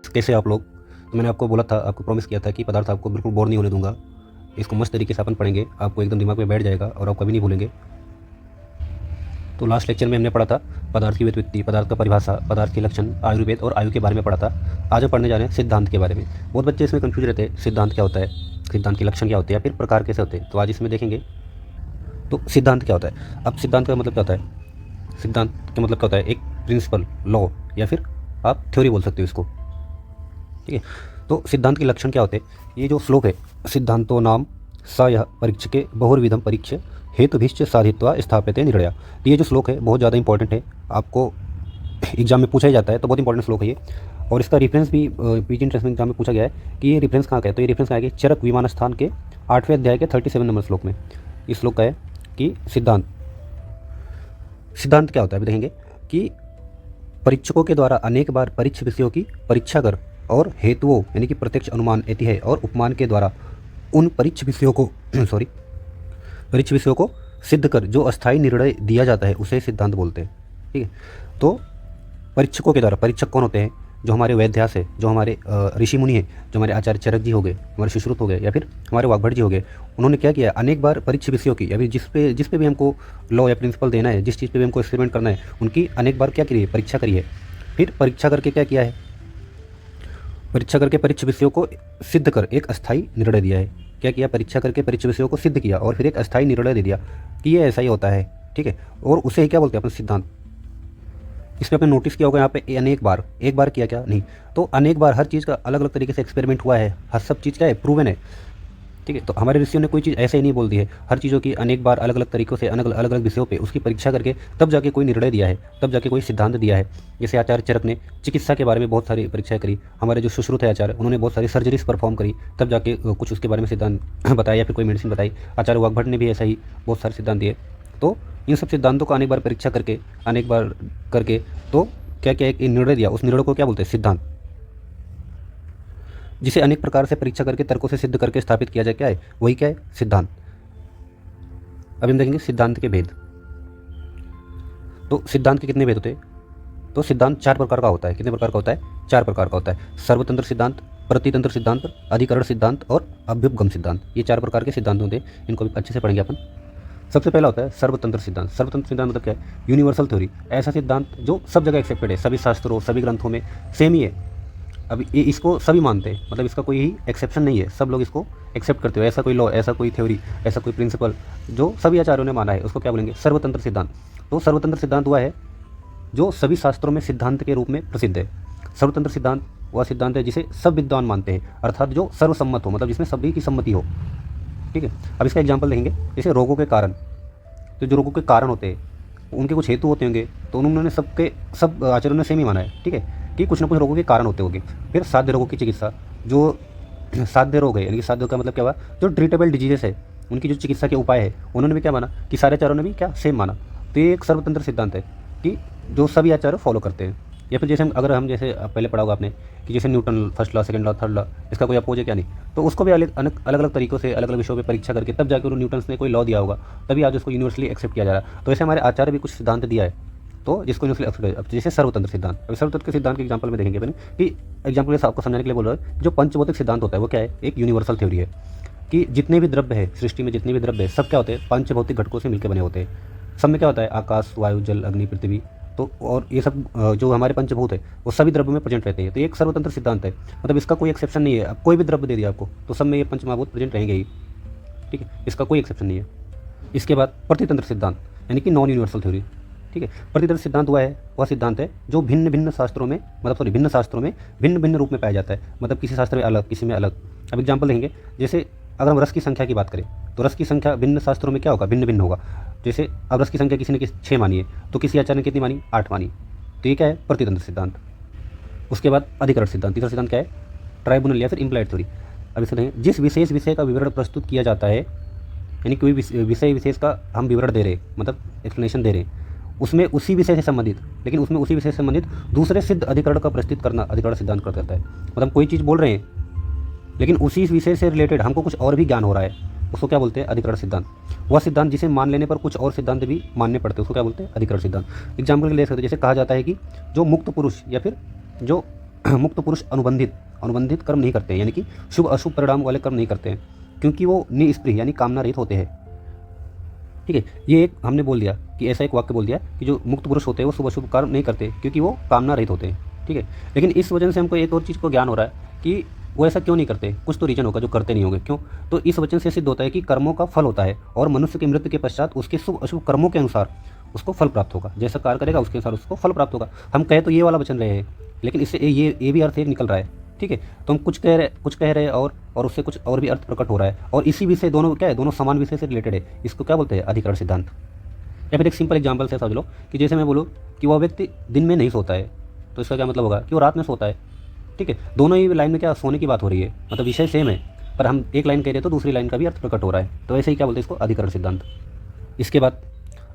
कैसे आप लोग? तो मैंने आपको बोला था, आपको प्रॉमिस किया था कि पदार्थ आपको बिल्कुल बोर नहीं होने दूंगा। इसको मस्त तरीके से अपन पढ़ेंगे, आपको एकदम दिमाग में बैठ जाएगा और आप कभी नहीं भूलेंगे। तो लास्ट लेक्चर में हमने पढ़ा था पदार्थ की व्युत्पत्ति, पदार्थ का परिभाषा, पदार्थ के लक्षण, आयुर्वेद और आयु के बारे में पढ़ा था। आज हम पढ़ने जा रहे हैं सिद्धांत के बारे में। बहुत बच्चे इसमें कन्फ्यूज रहते हैं, सिद्धांत क्या होता है, सिद्धांत के लक्षण क्या होते हैं या फिर प्रकार कैसे होते हैं। तो आज इसमें देखेंगे तो सिद्धांत क्या होता है। अब सिद्धांत का मतलब क्या होता है? सिद्धांत का मतलब क्या होता है? एक प्रिंसिपल, लॉ या फिर आप थ्योरी बोल सकते हो इसको, ठीक है। तो सिद्धांत के लक्षण क्या होते हैं? ये जो श्लोक है, सिद्धांतो नाम स यह परीक्षके बहुर्विधम परीक्ष हेतुभिश्च साधित्वा स्थाप्यते निर्णय। तो ये जो श्लोक है बहुत ज़्यादा इंपॉर्टेंट है, आपको एग्जाम में पूछा ही जाता है, तो बहुत इंपॉर्टेंट श्लोक है ये। और इसका रेफरेंस भी पीजी एंट्रेंस में एग्जाम में पूछा गया है कि ये रेफरेंस कहाँ का है। तो ये रेफरेंस कहाँ है? चरक विमान स्थान के 8वें अध्याय के 37 नंबर श्लोक में इस श्लोक का है कि सिद्धांत क्या होता है। अभी देखेंगे कि परीक्षकों के द्वारा अनेक बार परीक्ष विषयों की परीक्षा कर और हेतुओं यानी कि प्रत्यक्ष, अनुमान, ऐतिह्य और उपमान के द्वारा उन परीक्ष विषयों को परीक्ष विषयों को सिद्ध कर जो अस्थायी निर्णय दिया जाता है उसे सिद्धांत बोलते हैं, ठीक है। तो परीक्षकों के द्वारा, परीक्षक कौन होते हैं? जो हमारे वैद्यास है, जो हमारे ऋषि मुनि है, जो हमारे आचार्य चरक जी हो गए, हमारे सुश्रुत हो गए या फिर हमारे वाग्भट जी हो गए, उन्होंने क्या किया? अनेक बार परीक्ष विषयों की या फिर जिस पे भी हमको लॉ या प्रिंसिपल देना है, जिस चीज़ पे भी हमको एक्सपेरिमेंट करना है, उनकी अनेक बार क्या करी है? परीक्षा करी है। फिर परीक्षा करके क्या किया है? परीक्षा करके परीक्ष विषयों को सिद्ध कर एक अस्थायी निर्णय दिया है। क्या किया? परीक्षा करके परीक्ष विषयों को सिद्ध किया और फिर एक अस्थायी निर्णय दे दिया कि ये ऐसा ही होता है, ठीक है। और उसे ही क्या बोलते हैं अपन? सिद्धांत। इस पे आपने नोटिस किया होगा यहाँ पे अनेक बार, एक बार किया क्या? नहीं। तो अनेक बार हर चीज़ का अलग अलग तरीके से एक्सपेरिमेंट हुआ है, हर सब चीज़ क्या है? प्रूवन है, ठीक है। तो हमारे ऋषियों ने कोई चीज़ ऐसे ही नहीं बोल दी है, हर चीज़ों की अनेक बार अलग अलग तरीक़ों से अलग अलग विषयों पे उसकी परीक्षा करके तब जाके कोई निर्णय दिया है, तब जाके कोई सिद्धांत दिया है। जैसे आचार्य चरक ने चिकित्सा के बारे में बहुत सारी परीक्षाएं करी, हमारे जो सुश्रुत है आचार्य, उन्होंने बहुत सारी सर्जरीज परफॉर्म करी, तब जाके कुछ उसके बारे में सिद्धांत बताया या फिर कोई मेडिसिन बताई। आचार्य वाग्भट ने भी ऐसा ही बहुत सारे सिद्धांत दिए। तो इन सब सिद्धांतों को अनेक बार परीक्षा करके, अनेक बार करके तो क्या क्या एक निर्णय दिया, उस निर्णय को क्या बोलते हैं? सिद्धांत। जिसे अनेक प्रकार से परीक्षा करके तर्कों से सिद्ध करके स्थापित किया जाए, क्या है? वही क्या है? सिद्धांत। अब हम देखेंगे सिद्धांत के भेद। तो सिद्धांत के कितने भेद होते हैं? तो सिद्धांत 4 प्रकार का होता है। कितने प्रकार का होता है? 4 प्रकार का होता है। सर्वतंत्र सिद्धांत, प्रतितंत्र सिद्धांत, अधिकरण सिद्धांत और अभ्युपगम सिद्धांत। ये 4 प्रकार के सिद्धांत होते हैं, इनको भी अच्छे से पढ़ेंगे अपन। सबसे पहला होता है सर्वतंत्र सिद्धांत। सर्वतंत्र सिद्धांत मतलब क्या है? यूनिवर्सल थ्योरी, ऐसा सिद्धांत जो सब जगह एक्सेप्टेड है, सभी शास्त्रों, सभी ग्रंथों में सेम ही है। अब ये इसको सभी मानते हैं, मतलब इसका कोई ही एक्सेप्शन नहीं है, सब लोग इसको एक्सेप्ट करते हो। ऐसा कोई लॉ, ऐसा कोई थ्योरी, ऐसा कोई प्रिंसिपल जो सभी आचार्यों ने माना है, उसको क्या बोलेंगे? सर्वतंत्र सिद्धांत। तो सर्वतंत्र सिद्धांत हुआ है जो सभी शास्त्रों में सिद्धांत के रूप में प्रसिद्ध है। सर्वतंत्र सिद्धांत वह सिद्धांत है जिसे सब विद्वान मानते हैं, अर्थात जो सर्वसम्मत हो, मतलब जिसमें सभी की सम्मति हो, ठीक है। अब इसका एग्जाम्पल देखेंगे, जैसे रोगों के कारण। तो जो रोगों के कारण होते हैं उनके कुछ हेतु होते होंगे, तो उन्होंने सब आचार्यों ने सेम ही माना है, ठीक है, कि कुछ ना कुछ रोगों के कारण होते होंगे। फिर साध्य रोगों की चिकित्सा, जो साध्य रोग है, यानी कि साध्य का मतलब क्या हुआ? जो ट्रीटेबल डिजीजेस है, उनकी जो चिकित्सा के उपाय है, उन्होंने भी क्या माना? कि सारे आचार्यों ने भी क्या? सेम माना। तो ये एक सर्वतंत्र सिद्धांत है कि जो सभी आचार्य फॉलो करते हैं। या फिर जैसे हम जैसे पहले पढ़ा होगा आपने कि जैसे Newton first law, second law, third law, इसका कोई अपोज है क्या? नहीं। तो उसको भी अलग अलग तरीक़ों से अलग अलग विषयों पे परीक्षा करके तब जाकर न्यूटन ने कोई लॉ दिया होगा, तभी आज उसको यूनिवर्सली एक्सेप्ट किया जा रहा है। तो ऐसे हमारे आचार्य भी कुछ सिद्धांत दिया है, तो जिसको यूनिवर्सली एक्सेप्ट। अब जैसे सर्वतंत्र सिद्धांत, अब सर्वतंत्र के सिद्धांत के एग्जाम्पल में देखेंगे अपन कि एग्जाम्पल जैसे आपको समझाने के लिए बोल रहा है, जो पंचभौतिक सिद्धांत होता है वो क्या है? एक यूनिवर्सल थ्योरी है कि जितने भी द्रव्य है सृष्टि में, जितने भी द्रव्य है, सब क्या होते हैं? पंचभौतिक घटकों से मिलकर बने होते हैं। सब में क्या होता है? आकाश, वायु, जल, अग्नि, पृथ्वी, तो और ये सब जो हमारे पंचभूत है वो सभी द्रव्य में प्रेजेंट रहते हैं। तो ये एक सर्वतंत्र सिद्धांत है, मतलब इसका कोई एक्सेप्शन नहीं है। अब कोई भी द्रव्य दे दिया आपको तो सब में ये पंचमहाभूत प्रेजेंट रहेंगे ही, ठीक है, इसका कोई एक्सेप्शन नहीं है। इसके बाद प्रतितंत्र सिद्धांत, यानी कि नॉन यूनिवर्सल थ्योरी, ठीक है। प्रतितंत्र सिद्धांत वह सिद्धांत है जो भिन्न भिन्न शास्त्रों में, भिन्न शास्त्रों में भिन्न भिन्न रूप में पाया जाता है, मतलब किसी शास्त्र में अलग, किसी में अलग। अब एग्जाम्पल देंगे, जैसे अगर हम रस की संख्या की बात करें तो रस की संख्या भिन्न शास्त्रों में क्या होगा? भिन्न भिन्न होगा। जैसे अब रस की संख्या किसी ने 6 मानी है, तो किसी आचार्य ने कितनी मानी? 8 मानी। तो ये क्या है? प्रतितंत्र सिद्धांत। उसके बाद अधिकरण सिद्धांत। तीसरा सिद्धांत क्या है? ट्राइब्यूनल या फिर इम्प्लाइड थ्योरी। अब इसे देखें, जिस विशेष विषय का विवरण प्रस्तुत किया जाता है, यानी कोई विषय विशेष का हम विवरण दे रहे हैं, मतलब एक्सप्लेनेशन दे रहे हैं, उसमें उसी विषय से संबंधित दूसरे सिद्ध अधिकरण का प्रस्तुत करना अधिकरण सिद्धांत करता है। मतलब कोई चीज़ बोल रहे हैं लेकिन उसी विषय से रिलेटेड हमको कुछ और भी ज्ञान हो रहा है, उसको क्या बोलते हैं? अधिकरण सिद्धांत। वह सिद्धांत जिसे मान लेने पर कुछ और सिद्धांत भी मानने पड़ते हैं, उसको क्या बोलते हैं? अधिकरण सिद्धांत। एग्जाम्पल के लिए ले सकते हैं, जैसे कहा जाता है कि जो मुक्त पुरुष या फिर जो मुक्त पुरुष अनुबंधित कर्म नहीं करते हैं, यानी कि शुभ अशुभ परिणाम वाले कर्म नहीं करते हैं, क्योंकि वो निस्पृह यानी कामना रहित होते हैं। ठीक है, ये एक हमने बोल दिया कि ऐसा एक वाक्य बोल दिया कि जो मुक्त पुरुष होते हैं वो शुभ अशुभ कर्म नहीं करते क्योंकि वो कामना रहित होते हैं। ठीक है, लेकिन इस वजह से हमको एक और चीज़ को ज्ञान हो रहा है कि वो ऐसा क्यों नहीं करते, कुछ तो रीजन होगा जो करते नहीं होंगे। क्यों? तो इस वचन से सिद्ध होता है कि कर्मों का फल होता है और मनुष्य की मृत्यु के पश्चात उसके शुभ अशुभ कर्मों के अनुसार उसको फल प्राप्त होगा। जैसा कार्य करेगा उसके अनुसार उसको फल प्राप्त होगा। हम कहे तो ये वाला वचन रहे हैं, लेकिन इससे ये भी अर्थ एक निकल रहा है। ठीक है, तो हम कुछ कह रहे हैं और उससे कुछ और भी अर्थ प्रकट हो रहा है, और इसी विषय दोनों क्या है, दोनों समान विषय से रिलेटेड है। इसको क्या बोलते हैं? अधिकरण सिद्धांत। या फिर एक सिंपल एग्जांपल से समझ लो कि जैसे मैं बोलूँ कि वह व्यक्ति दिन में नहीं सोता है, तो इसका क्या मतलब होगा कि वो रात में सोता है। ठीक है, दोनों ही लाइन में क्या सोने की बात हो रही है, मतलब विषय सेम है, पर हम एक लाइन कह रहे हैं तो दूसरी लाइन का भी अर्थ प्रकट हो रहा है। तो ऐसे ही क्या बोलते हैं इसको? अधिकरण सिद्धांत। इसके बाद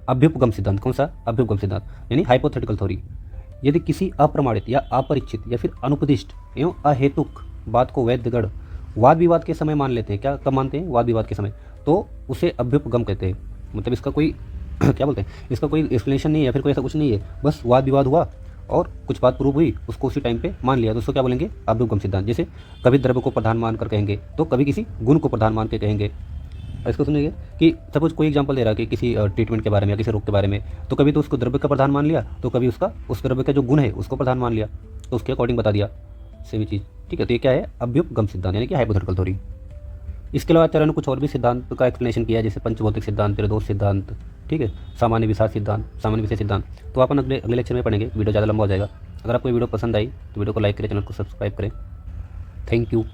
अभ्युपगम सिद्धांत। कौन सा? अभ्युपगम सिद्धांत, यानी हाइपोथेटिकल थ्योरी। यदि किसी अप्रमाणित या अपरिचित या फिर अनुपदिष्ट एवं अहेतुक बात को वैध गण वाद विवाद के समय मान लेते हैं, क्या कब मानते हैं? वाद विवाद के समय, तो उसे अभ्युपगम कहते हैं। मतलब इसका कोई क्या बोलते हैं, इसका कोई एक्सप्लेनेशन नहीं है या फिर कोई ऐसा कुछ नहीं है, बस वाद विवाद हुआ और कुछ बात प्रूव हुई, उसको उसी टाइम पे मान लिया, तो उसको क्या बोलेंगे? अभ्युपगम सिद्धांत। जैसे कभी द्रव्य को प्रधान मानकर कहेंगे तो कभी किसी गुण को प्रधान मान के कहेंगे। इसको सुनिए कि सपोज कोई एग्जांपल दे रहा है कि किसी ट्रीटमेंट के बारे में या किसी रोग के बारे में, तो कभी तो उसको द्रव्य का प्रधान मान लिया, तो कभी उसका उस द्रव्य का जो गुण है उसको प्रधान मान लिया, तो उसके अकॉर्डिंग बता दिया सेम चीज़। ठीक है, तो ये क्या है? अभ्युपगम सिद्धांत, यानी कि हाइपोथेटिकल थ्योरी। इसके अलावा आचार्य ने कुछ और भी सिद्धांत का एक्सप्लेनेशन किया है, जैसे पंचभौतिक सिद्धांत, निर्दोष सिद्धांत, ठीक है, सामान्य विचार सिद्धांत, सामान्य विषय सिद्धांत। तो अपन अगले लेक्चर में पढ़ेंगे, वीडियो ज़्यादा लंबा हो जाएगा। अगर आपको वीडियो पसंद आई तो वीडियो को लाइक करें, चैनल को सब्सक्राइब करें। Thank you.